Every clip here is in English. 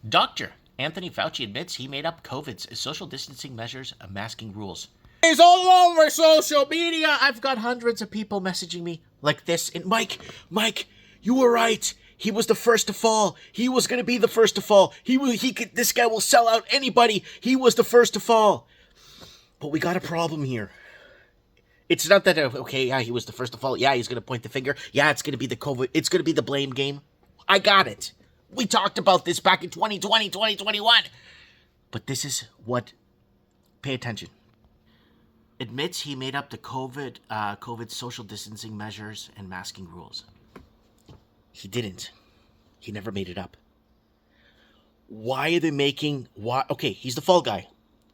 Dr. Anthony Fauci admits he made up COVID's social distancing measures and masking rules. He's all over social media. I've got hundreds of people messaging me like this. And Mike, you were right. He was the first to fall. He was going to be the first to fall. This guy will sell out anybody. He was the first to fall. But we got a problem here. It's not that, okay, yeah, he was the first to fall. Yeah, he's going to point the finger. Yeah, it's going to be the COVID. It's going to be the blame game. I got it. We talked about this back in 2020, 2021. But this is what, pay attention. Admits he made up the COVID social distancing measures and masking rules. He didn't. He never made it up. Why are they making... Okay, he's the fall guy.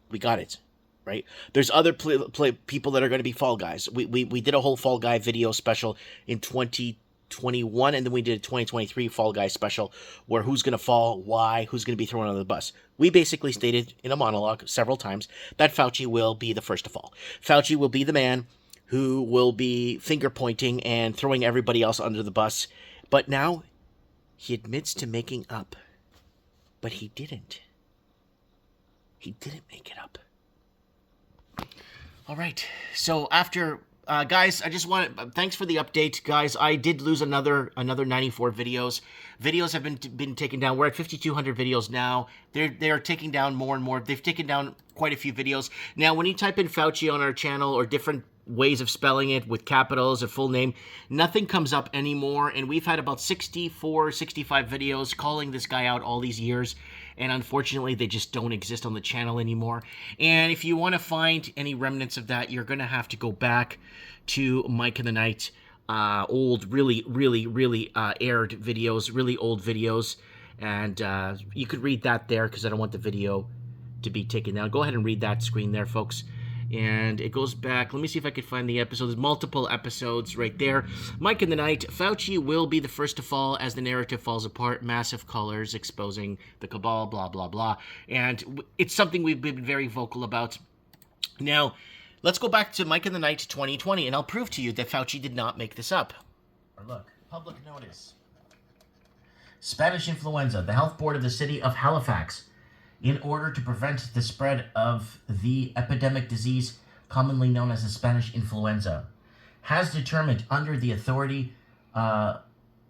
We got it. Right? There's other people that are going to be fall guys. We did a whole fall guy video special in 2021, and then we did a 2023 fall guy special where who's going to fall, why, who's going to be thrown under the bus. We basically stated in a monologue several times that Fauci will be the first to fall. Fauci will be the man who will be finger pointing and throwing everybody else under the bus. But now he admits to making up. But he didn't. He didn't make it up. All right. So after, guys, I just want thanks for the update, guys. I did lose another 94 videos. Videos have been taken down. We're at 5,200 videos now. They are taking down more and more. They've taken down quite a few videos. Now, when you type in Fauci on our channel or different ways of spelling it with capitals or full name, nothing comes up anymore. And we've had about 64, 65 videos calling this guy out all these years. And unfortunately, they just don't exist on the channel anymore. And if you want to find any remnants of that, you're going to have to go back to Mike in the Night, old, really aired videos, really old videos. And you could read that there because I don't want the video to be taken down. Go ahead and read that screen there, folks. And it goes back. Let me see if I can find the episode. There's multiple episodes right there. Mike in the Night. Fauci will be the first to fall as the narrative falls apart. Massive colors exposing the cabal, blah, blah, blah. And it's something we've been very vocal about. Now, let's go back to Mike in the Night 2020, and I'll prove to you that Fauci did not make this up. Look, public notice. Spanish influenza. The health board of the city of Halifax, in order to prevent the spread of the epidemic disease commonly known as the Spanish influenza, has determined under the authority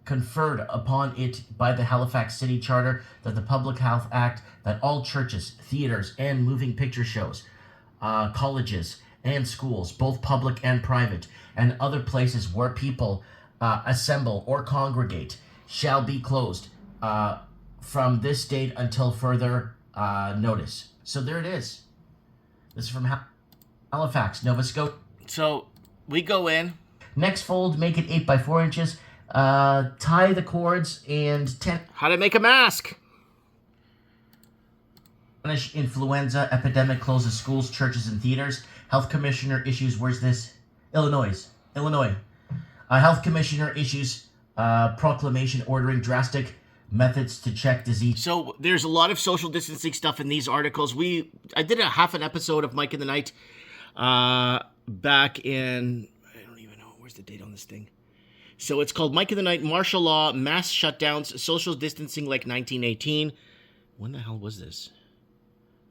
conferred upon it by the Halifax City Charter that the Public Health Act, that all churches, theaters, and moving picture shows, colleges and schools, both public and private, and other places where people assemble or congregate shall be closed from this date until further notice. So there it is. This is from Halifax, Nova Scotia. So we go in. Next fold, make it 8 by 4 inches. Tie the cords and 10. How to make a mask. Spanish influenza epidemic closes schools, churches, and theaters. Health commissioner issues, where's this? Illinois. Health commissioner issues proclamation ordering drastic methods to check disease. So there's a lot of social distancing stuff in these articles. I did a half an episode of Mike in the Night back in, I don't even know, where's the date on this thing? So it's called Mike in the Night, Martial Law, Mass Shutdowns, Social Distancing Like 1918. When the hell was this?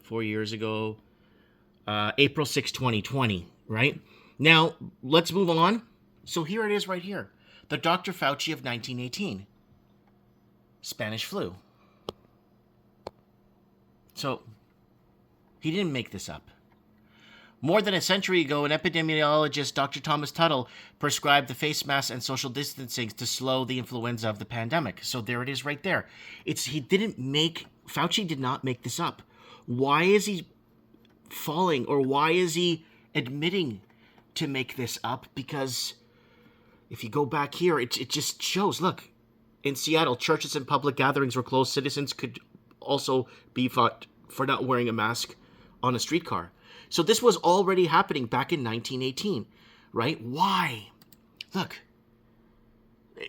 4 years ago, April 6, 2020, right? Now, let's move on. So here it is right here. The Dr. Fauci of 1918. Spanish flu. So, he didn't make this up. More than a century ago, an epidemiologist, Dr. Thomas Tuttle, prescribed the face mask and social distancing to slow the influenza of the pandemic. So there it is right there. Fauci did not make this up. Why is he falling, or why is he admitting to make this up? Because if you go back here, it just shows, look, in Seattle, churches and public gatherings were closed. Citizens could also be fought for not wearing a mask on a streetcar. So this was already happening back in 1918, right? Why? Look,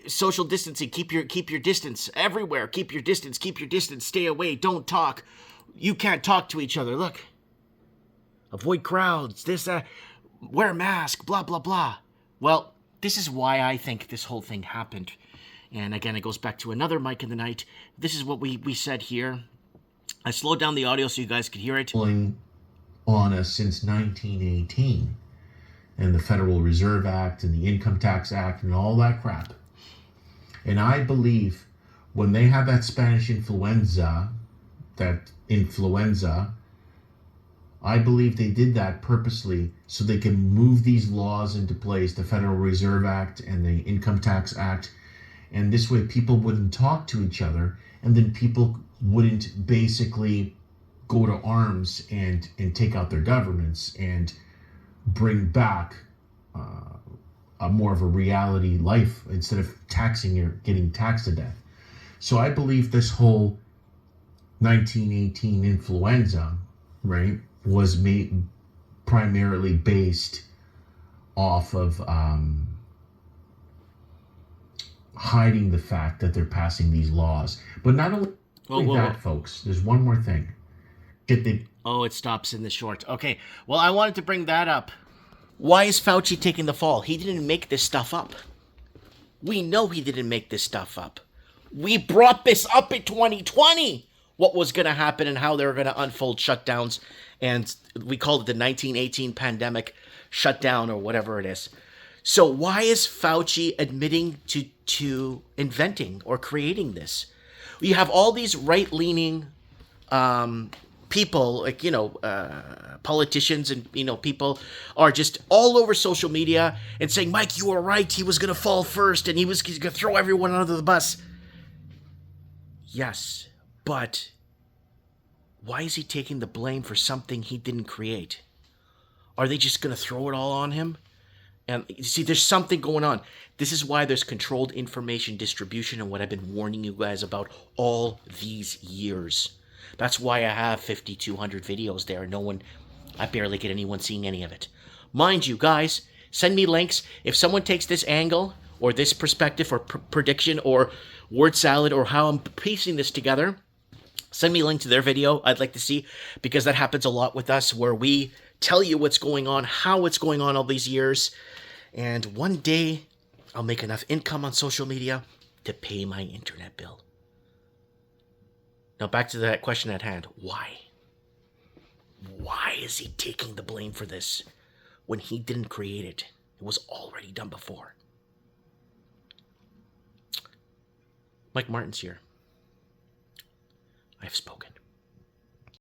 social distancing, keep your distance everywhere. Keep your distance, stay away, don't talk. You can't talk to each other. Look, avoid crowds, wear a mask, blah, blah, blah. Well, this is why I think this whole thing happened. And again, it goes back to another Mike in the Night. This is what we said here. I slowed down the audio so you guys could hear it. On us since 1918 and the Federal Reserve Act and the Income Tax Act and all that crap. And I believe when they have that Spanish influenza, I believe they did that purposely so they can move these laws into place, the Federal Reserve Act and the Income Tax Act. And this way people wouldn't talk to each other, and then people wouldn't basically go to arms and take out their governments and bring back a more of a reality life instead of taxing or getting taxed to death. So I believe this whole 1918 influenza, right, was made primarily based off of hiding the fact that they're passing these laws. But not only that, folks, there's one more thing. Oh, it stops in the short. Okay, well, I wanted to bring that up. Why is Fauci taking the fall? He didn't make this stuff up. We know he didn't make this stuff up. We brought this up in 2020, what was going to happen and how they were going to unfold shutdowns. And we called it the 1918 pandemic shutdown or whatever it is. So why is Fauci admitting to inventing or creating this? You have all these right-leaning people, like, politicians and, people are just all over social media and saying, Mike, you were right. He was going to fall first and he's going to throw everyone under the bus. Yes, but why is he taking the blame for something he didn't create? Are they just going to throw it all on him? And you see, there's something going on. This is why there's controlled information distribution and what I've been warning you guys about all these years. That's why I have 5,200 videos there. I barely get anyone seeing any of it. Mind you, guys, send me links. If someone takes this angle or this perspective or prediction or word salad or how I'm piecing this together, send me a link to their video. I'd like to see, because that happens a lot with us where we tell you what's going on, how it's going on all these years. And one day I'll make enough income on social media to pay my internet bill. Now back to that question at hand. Why? Why is he taking the blame for this when he didn't create it? It was already done before. Mike Martin's here. I have spoken.